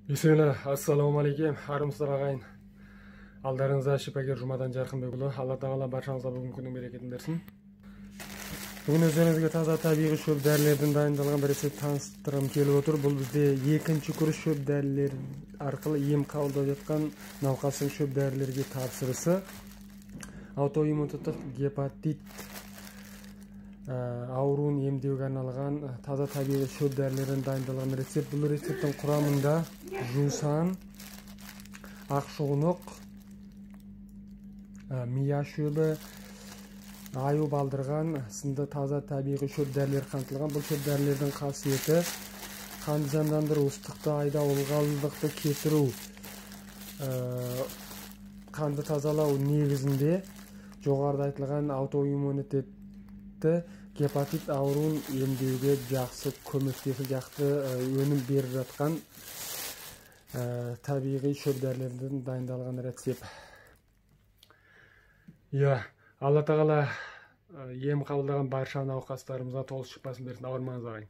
Bismillah, assalamu alaikum, армысыздар ағайын. Алдарыңызда шипагер Жұмадан Жарқынбекұлы. Алла тағала баршаңызға бүгінгі күннің берекетін берсін. Бүгін өздеріңізге таза табиғи шөп дәрілерден дайындалған бір рецепт таныстырғым келіп отыр. Бұл бізде екінші курс шөп дәрілер арқылы ем қабылдап жатқан науқастың шөп дәрілерге тапсырысы. Аутоиммундық гепатит ауруын емдеуге арналған таза табиғи шөп дәрілерден дайындалған рецепт. Бұл рецепттің құрамында жусан, ақшұғынық, мия шөбі, аю балдырған сынды таза табиғи шөп дәрілер қамтылған. Бұл шөп дәрілердің қасиеті қанды жандандыру, ыстықты айдау, ылғалдылықты кетіру, қанды тазалау негізінде жоғарыда айтылған аутоиммунитетті гепатит ауруын емдеуге жақсы көмектесіп, жақсы өнім беріп жатқан табиғи шөп дәрілерден дайындалған рецепт. Алла тағала ем қабылдаған барша науқастарымызға толық шипасын берсін. Ауырмаңыз ағайын.